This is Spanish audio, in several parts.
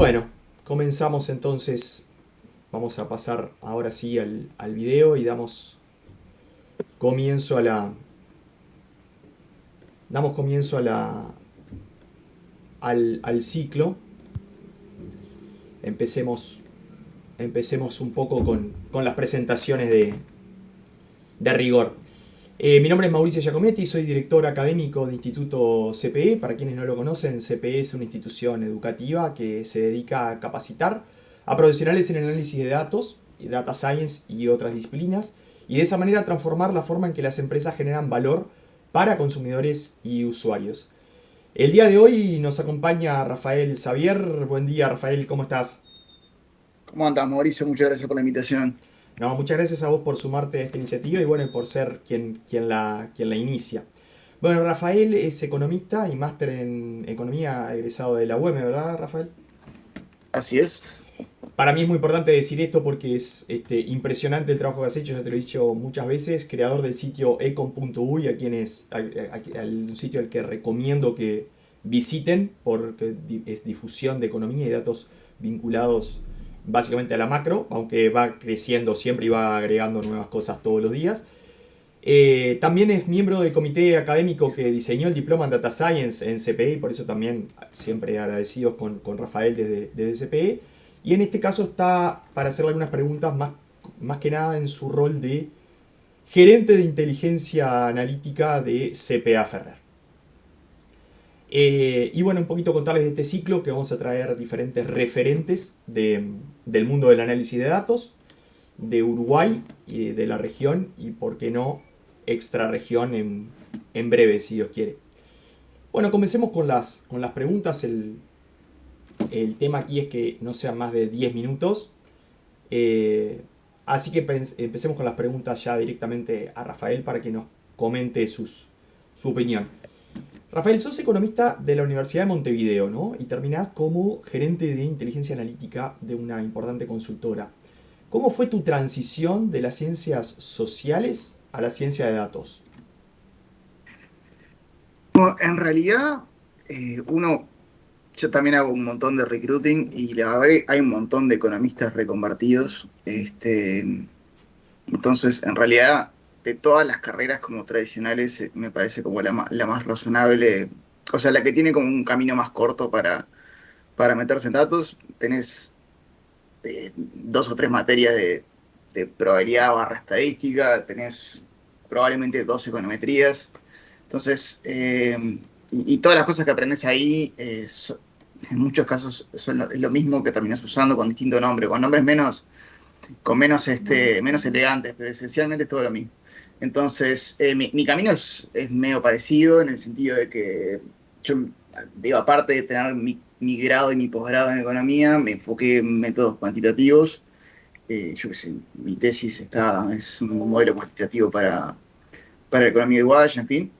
Bueno, comenzamos entonces. Vamos a pasar ahora sí al video y comienzo a la, damos comienzo a al ciclo. Empecemos, empecemos un poco con las presentaciones de rigor. Mi nombre es Mauricio Giacometti, soy director académico de Instituto CPE. Para quienes no lo conocen, CPE es una institución educativa que se dedica a capacitar a profesionales en análisis de datos, data science y otras disciplinas, y de esa manera transformar la forma en que las empresas generan valor para consumidores y usuarios. El día de hoy nos acompaña Rafael Xavier. Buen día, Rafael, ¿cómo estás? ¿Cómo andas, Mauricio? Muchas gracias por la invitación. No, muchas gracias a vos por sumarte a esta iniciativa y bueno, por ser quien la inicia. Bueno, Rafael es economista y máster en economía egresado de la UEM, ¿verdad, Rafael? Así es. Para mí es muy importante decir esto porque es impresionante el trabajo que has hecho, ya te lo he dicho muchas veces, creador del sitio econ.uy, un sitio al que recomiendo que visiten porque es difusión de economía y datos vinculados básicamente a la macro, aunque va creciendo siempre y va agregando nuevas cosas todos los días. También es miembro del comité académico que diseñó el diploma en Data Science en CPE, y por eso también siempre agradecidos con Rafael desde CPE. Y en este caso está para hacerle algunas preguntas más que nada en su rol de gerente de inteligencia analítica de CPA Ferrer. Y bueno, un poquito contarles de este ciclo que vamos a traer diferentes referentes del mundo del análisis de datos, de Uruguay y de la región y, por qué no, extra región en breve, si Dios quiere. Bueno, comencemos con las preguntas. El tema aquí es que no sean más de 10 minutos. Eh, Así que empecemos con las preguntas ya directamente a Rafael para que nos comente su opinión. Rafael, sos economista de la Universidad de Montevideo, ¿no? Y terminás como gerente de inteligencia analítica de una importante consultora. ¿Cómo fue tu transición de las ciencias sociales a la ciencia de datos? Bueno, en realidad, yo también hago un montón de recruiting y la verdad que hay un montón de economistas reconvertidos. Entonces, en realidad, de todas las carreras como tradicionales, me parece como la más razonable, o sea, la que tiene como un camino más corto para meterse en datos. Tenés dos o tres materias de probabilidad barra estadística, tenés probablemente dos econometrías. Entonces, y todas las cosas que aprendes ahí, en muchos casos es lo mismo que terminas usando con distinto nombre, con nombres menos elegantes, pero esencialmente es todo lo mismo. Entonces, mi camino es medio parecido en el sentido de que yo, digo, aparte de tener mi grado y mi posgrado en economía, me enfoqué en métodos cuantitativos. Yo qué sé, mi tesis es un modelo cuantitativo para la economía de Walsh, en fin.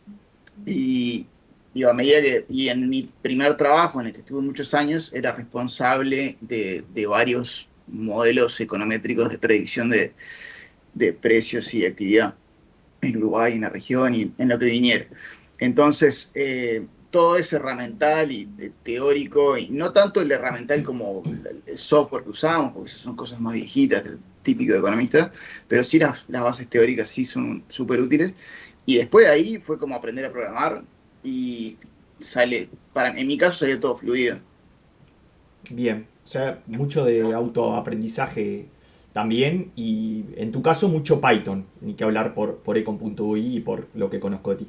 Y, digo, a medida y en mi primer trabajo, en el que estuve muchos años, era responsable de varios modelos econométricos de predicción de precios y de actividad en Uruguay, en la región y en lo que viniera. Entonces, todo ese herramental teórico, y no tanto el herramental como el software que usamos, porque esas son cosas más viejitas, típico de economista, pero sí las bases teóricas sí son súper útiles. Y después de ahí fue como aprender a programar y en mi caso salió todo fluido. Bien, o sea, mucho de autoaprendizaje también y en tu caso mucho Python, ni que hablar por econ.ui y por lo que conozco de ti.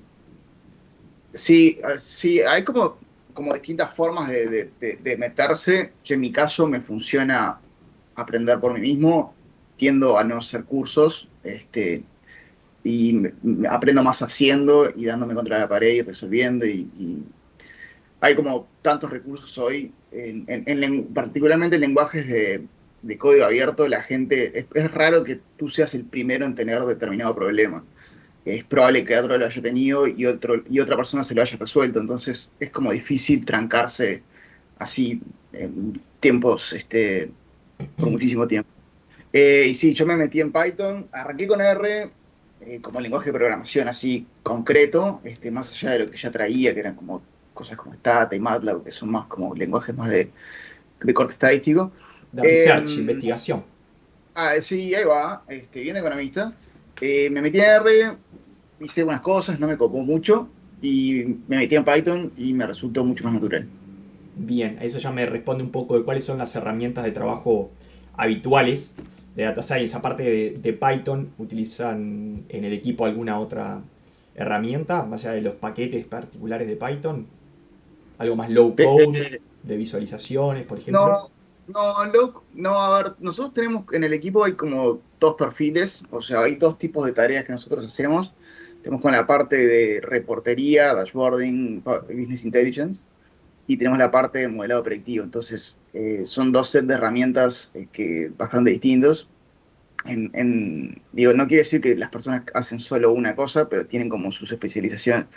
Sí, sí, hay como distintas formas de meterse. Yo en mi caso me funciona aprender por mí mismo, tiendo a no hacer cursos, y aprendo más haciendo y dándome contra la pared y resolviendo. Y hay como tantos recursos hoy, particularmente en lenguajes de código abierto, la gente, es raro que tú seas el primero en tener determinado problema. Es probable que otro lo haya tenido y otra persona se lo haya resuelto. Entonces es como difícil trancarse así en tiempos, por muchísimo tiempo. Y sí, yo me metí en Python, arranqué con R como lenguaje de programación así concreto, más allá de lo que ya traía, que eran como cosas como Stata y MATLAB, que son más como lenguajes más de de corte estadístico. De research, Eh, investigación. sí, ahí va, bien economista. Me metí en R, hice unas cosas, no me copó mucho, y me metí en Python y me resultó mucho más natural. Bien, eso ya me responde un poco de cuáles son las herramientas de trabajo habituales de Data Science. Aparte de Python, ¿utilizan en el equipo alguna otra herramienta, más allá de los paquetes particulares de Python? ¿Algo más low code, Eh, de visualizaciones, por ejemplo? no, no, a ver, nosotros tenemos en el equipo hay como dos perfiles, o sea, hay dos tipos de tareas que nosotros hacemos. Tenemos con la parte de reportería, dashboarding, business intelligence, y tenemos la parte de modelado predictivo. Entonces, son dos sets de herramientas que bastante distintos. Digo, no quiere decir que las personas hacen solo una cosa, pero tienen como sus especializaciones.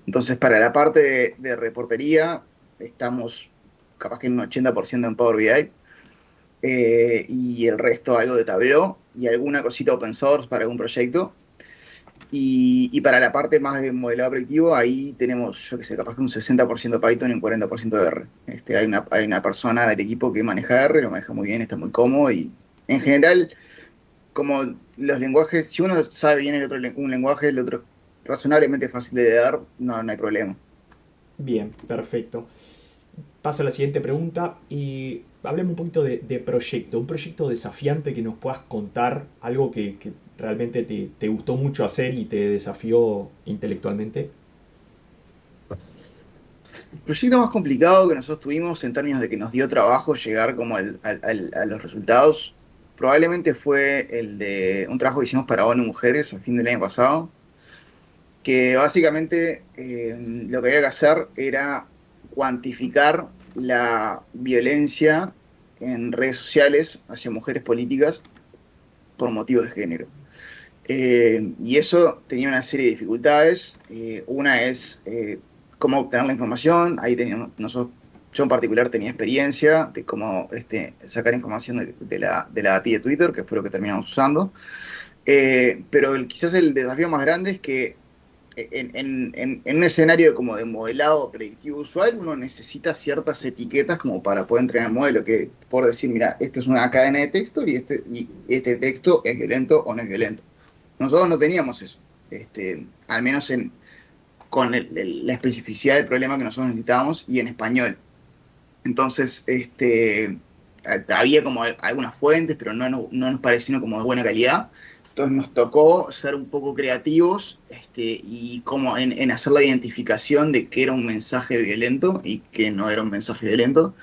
Entonces, para la parte de reportería, estamos capaz que en un 80% en Power BI, y el resto algo de Tableau y alguna cosita open source para algún proyecto. Y para la parte más de modelado predictivo, ahí tenemos, yo qué sé, capaz que un 60% Python y un 40% de R. Hay una persona del equipo que maneja R, lo maneja muy bien, está muy cómodo y en general, como los lenguajes, si uno sabe bien un lenguaje, el otro es razonablemente fácil de dar, no hay problema. Bien, perfecto. Paso a la siguiente pregunta y hablemos un poquito de proyecto, un proyecto desafiante que nos puedas contar, algo que realmente te gustó mucho hacer y te desafió intelectualmente. El proyecto más complicado que nosotros tuvimos en términos de que nos dio trabajo llegar como a los resultados, probablemente fue el de un trabajo que hicimos para ONU Mujeres a fin del año pasado, que básicamente lo que había que hacer era cuantificar la violencia en redes sociales hacia mujeres políticas por motivos de género. Y eso tenía una serie de dificultades. Una es cómo obtener la información. Ahí teníamos, yo en particular tenía experiencia de cómo sacar información de la API de Twitter, que fue lo que terminamos usando. Pero quizás el desafío más grande es que en un escenario como de modelado predictivo usual, uno necesita ciertas etiquetas como para poder entrenar el modelo, que por decir, mira, esto es una cadena de texto y este texto es violento o no es violento. Nosotros no teníamos eso, al menos con la especificidad del problema que nosotros necesitábamos y en español. Entonces, había como algunas fuentes, pero no nos parecieron como de buena calidad. Entonces nos tocó ser un poco creativos, y como en hacer la identificación de qué era un mensaje violento y qué no era un mensaje violento.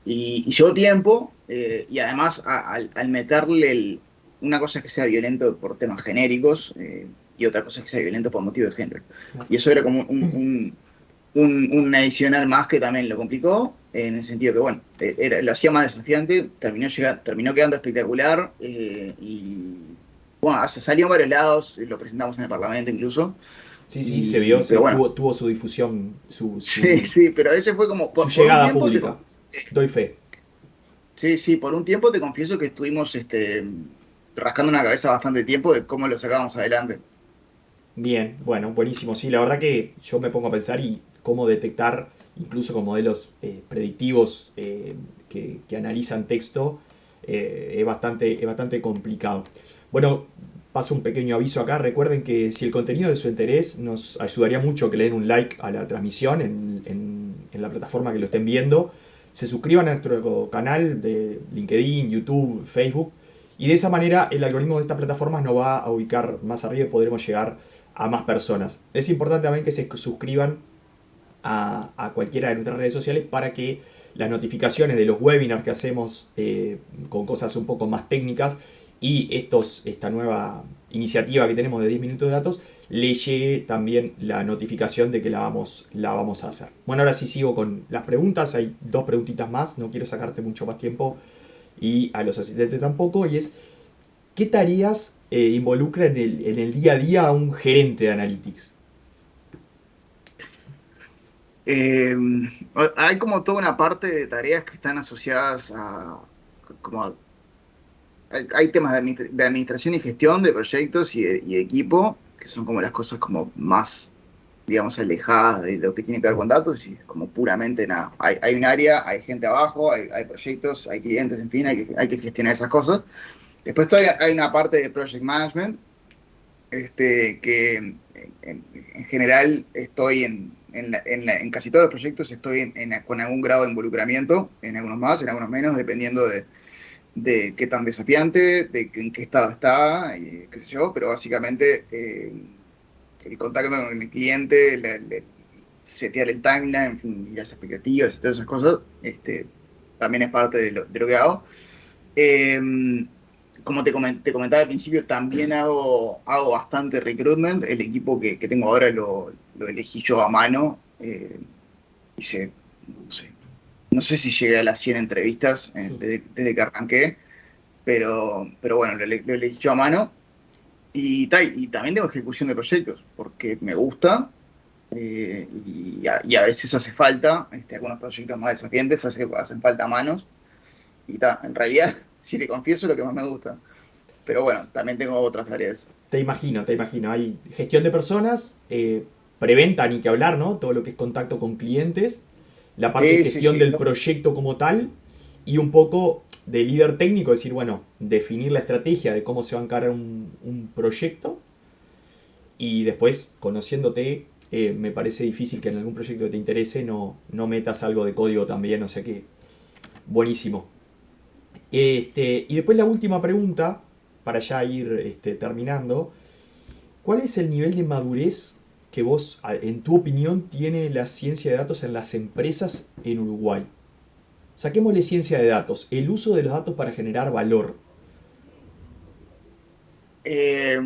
Y llevó tiempo, y además al meterle una cosa es que sea violento por temas genéricos, y otra cosa es que sea violento por motivo de género. Claro. Y eso era como un adicional más que también lo complicó, en el sentido que, bueno, lo hacía más desafiante, terminó quedando espectacular, y bueno, se salió en varios lados, lo presentamos en el Parlamento incluso, Sí, sí, se vio, pero bueno, tuvo su difusión, sí, sí, pero ese fue como, su por un llegada tiempo pública. Doy fe. sí, sí, por un tiempo te confieso que estuvimos rascando una cabeza bastante tiempo de cómo lo sacábamos adelante. Bien, bueno, buenísimo. Sí, la verdad que yo me pongo a pensar y cómo detectar, incluso con modelos predictivos que analizan texto, es bastante complicado. Bueno, paso un pequeño aviso acá. Recuerden que si el contenido es de su interés, nos ayudaría mucho que le den un like a la transmisión en la plataforma que lo estén viendo. Se suscriban a nuestro canal de LinkedIn, YouTube, Facebook. Y de esa manera el algoritmo de estas plataformas nos va a ubicar más arriba y podremos llegar a más personas. Es importante también que se suscriban a cualquiera de nuestras redes sociales para que las notificaciones de los webinars que hacemos con cosas un poco más técnicas y esta nueva iniciativa que tenemos de 10 minutos de datos le llegue también la notificación de que la vamos a hacer. Bueno, ahora sí sigo con las preguntas. Hay dos preguntitas más, no quiero sacarte mucho más tiempo y a los asistentes tampoco, y es ¿qué tareas involucra en el día a día a un gerente de Analytics? Eh, Hay como toda una parte de tareas que están asociadas como hay temas de administración y gestión de proyectos y de equipo, que son como las cosas como más, digamos, alejadas de lo que tiene que ver con datos y es como puramente nada. Hay un área, hay gente abajo, hay proyectos, hay clientes, en fin, hay que gestionar esas cosas. Después hay una parte de project management, que en general estoy en casi todos los proyectos estoy con algún grado de involucramiento, en algunos más, en algunos menos, dependiendo de qué tan desafiante, en qué estado está, y qué sé yo, pero básicamente el contacto con el cliente, setear el timeline, en fin, y las expectativas y todas esas cosas, también es parte de lo que hago. Eh, Como te comentaba al principio, también hago bastante recruitment. El equipo que tengo ahora lo elegí yo a mano. Hice, no sé, no sé si llegué a las 100 entrevistas desde que arranqué, pero bueno, lo elegí yo a mano. Y también tengo ejecución de proyectos, porque me gusta y a veces hace falta, algunos proyectos más desafiantes hacen falta manos. En realidad, si te confieso, es lo que más me gusta. Pero bueno, también tengo otras tareas. Te imagino, te imagino. Hay gestión de personas, preventa ni que hablar, ¿no? Todo lo que es contacto con clientes, la parte de Sí, sí, gestión sí. del proyecto como tal y un poco de líder técnico, decir, bueno, definir la estrategia de cómo se va a encarar un proyecto y después, conociéndote, me parece difícil que en algún proyecto que te interese no metas algo de código también, o sea que buenísimo. Y después la última pregunta, para ya ir terminando. ¿Cuál es el nivel de madurez que vos, en tu opinión, tiene la ciencia de datos en las empresas en Uruguay? Saquémosle ciencia de datos, el uso de los datos para generar valor. Eh,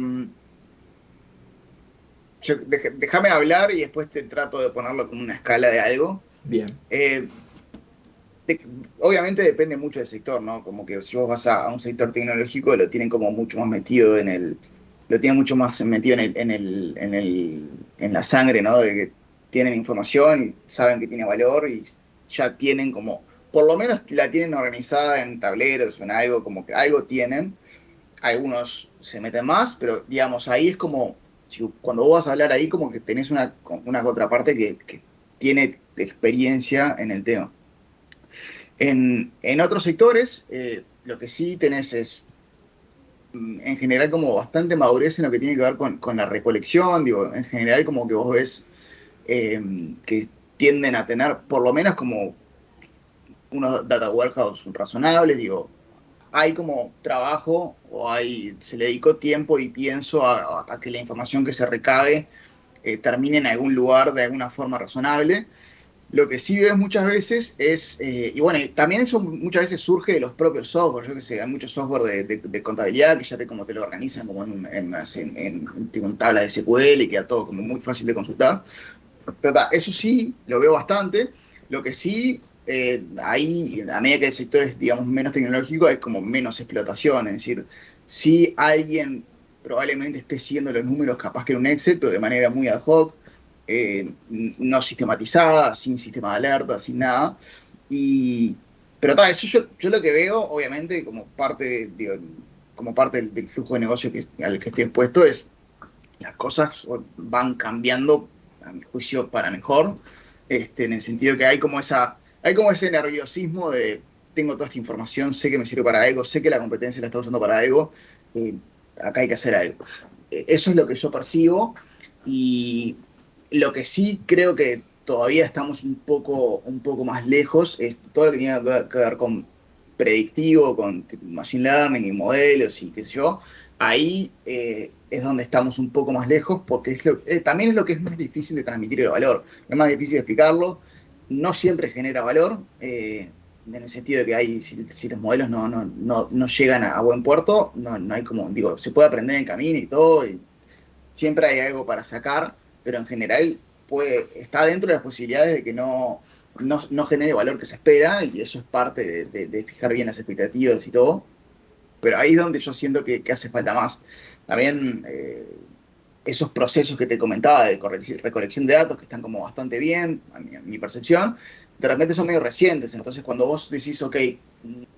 Déjame hablar y después te trato de ponerlo como una escala de algo. Bien, Eh, de- Obviamente depende mucho del sector, ¿no? Como que si vos vas a un sector tecnológico, lo tienen como mucho más metido lo tienen mucho más metido en la sangre, ¿no? De que tienen información y saben que tiene valor y ya tienen como, por lo menos la tienen organizada en tableros o en algo, como que algo tienen. Algunos se meten más, pero digamos, ahí es como, cuando vos vas a hablar ahí, como que tenés una contraparte que tiene experiencia en el tema. En otros sectores, lo que sí tenés es, en general, como bastante madurez en lo que tiene que ver con la recolección, digo, en general como que vos ves eh, que tienden a tener por lo menos como unos data warehouse razonables, digo, hay como trabajo se le dedicó tiempo y pienso a que la información que se recabe termine en algún lugar de alguna forma razonable. Lo que sí ves muchas veces es, y bueno, y también eso muchas veces surge de los propios software, yo que sé, hay muchos software de contabilidad que ya como te lo organizan como en tablas de SQL y queda todo como muy fácil de consultar. Pero eso sí, lo veo bastante. Lo que sí, ahí, a medida que el sector es, digamos, menos tecnológico, hay como menos explotación. Es decir, si alguien probablemente esté siguiendo los números capaz que en un Excel, pero de manera muy ad hoc, no sistematizada, sin sistema de alerta, sin nada. Y, pero eso yo lo que veo, obviamente, digo, como parte del flujo de negocio al que estoy expuesto, es las cosas van cambiando, a mi juicio, para mejor, en el sentido que hay como ese nerviosismo de tengo toda esta información, sé que me sirve para algo, sé que la competencia la está usando para algo, eh, acá hay que hacer algo. Eso es lo que yo percibo y lo que sí creo que todavía estamos un poco más lejos es todo lo que tiene que ver con predictivo, con tipo, machine learning y modelos y qué sé yo. Ahí es donde estamos un poco más lejos porque también es lo que es más difícil de transmitir el valor. Es más difícil de explicarlo. No siempre genera valor, en el sentido de que si los modelos no llegan a buen puerto, no hay como, digo, se puede aprender en el camino y todo, y siempre hay algo para sacar, pero en general está dentro de las posibilidades de que no genere valor que se espera, y eso es parte de fijar bien las expectativas y todo. Pero ahí es donde yo siento que hace falta más. También esos procesos que te comentaba de recolección de datos, que están como bastante bien, a mi percepción, de repente son medio recientes. Entonces, cuando vos decís, ok,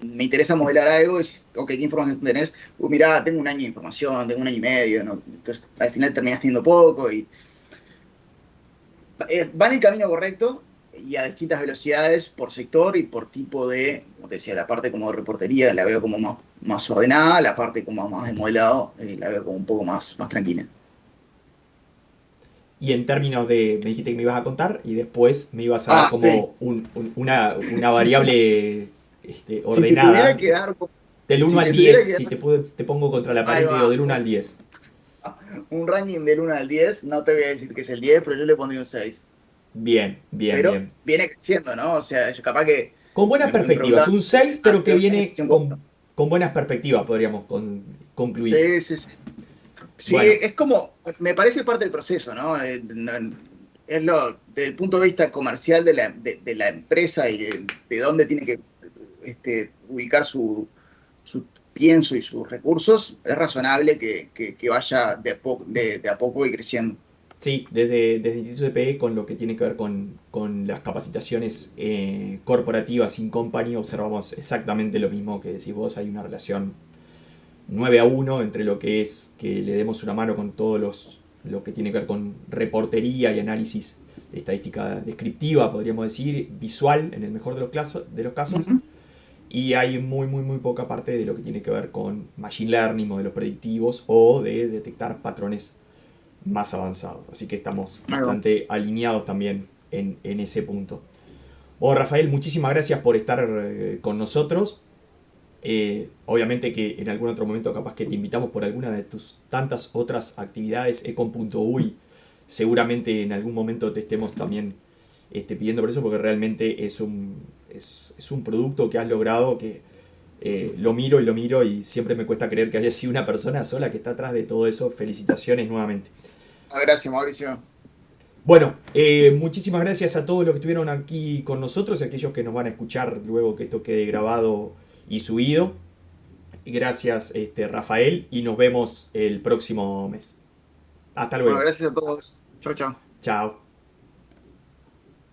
me interesa modelar algo, decís, ok, ¿qué información tenés? Mirá, tengo un año de información, tengo un año y medio, ¿no? Entonces, al final terminás teniendo poco y va en el camino correcto y a distintas velocidades por sector y por tipo de, como te decía, la parte como de reportería la veo como más ordenada, la parte como más de modelado la veo como un poco más tranquila. Y en términos de, me dijiste que me ibas a contar y después me ibas a dar Ah, sí. como una Si, variable si te tuviera ordenada que dar, del uno si al te 10 tuviera que si dar, te pongo contra la pared ahí y te digo va, del 1 al 10. un ranking del 1 al 10 no te voy a decir que es el 10 pero yo le pondría un 6. Bien, bien, Pero bien. viene creciendo, ¿no? O sea, yo capaz que Con buenas me perspectivas, preguntaba, un 6 pero que hace 2 años viene creció un poco. con buenas perspectivas, podríamos concluir. Sí, sí, sí. Sí, Bueno, es como, me parece parte del proceso, ¿no? Es desde el punto de vista comercial de la empresa y de dónde tiene que ubicar su pienso y sus recursos, es razonable que vaya de a poco y creciendo. sí, desde Instituto CPE con lo que tiene que ver con las capacitaciones corporativas in company observamos exactamente lo mismo que decís vos, hay una relación 9-1 entre lo que es que le demos una mano con lo que tiene que ver con reportería y análisis de estadística descriptiva, podríamos decir, visual en el mejor de los casos, Ujú. y hay muy poca parte de lo que tiene que ver con machine learning, modelos predictivos o de detectar patrones más avanzados. Así que estamos Ahí va. bastante alineados también en ese punto. Bueno, Rafael, muchísimas gracias por estar con nosotros. Obviamente que en algún otro momento capaz que te invitamos por alguna de tus tantas otras actividades, econ.uy, seguramente en algún momento te estemos también pidiendo por eso, porque realmente es un producto que has logrado que lo miro y siempre me cuesta creer que haya sido una persona sola que está atrás de todo eso. Felicitaciones nuevamente. Gracias, Mauricio. Bueno, muchísimas gracias a todos los que estuvieron aquí con nosotros y a aquellos que nos van a escuchar luego que esto quede grabado y subido. Gracias, Rafael, y nos vemos el próximo mes. Hasta Bueno, luego. gracias a todos. Chao, chao. Chao.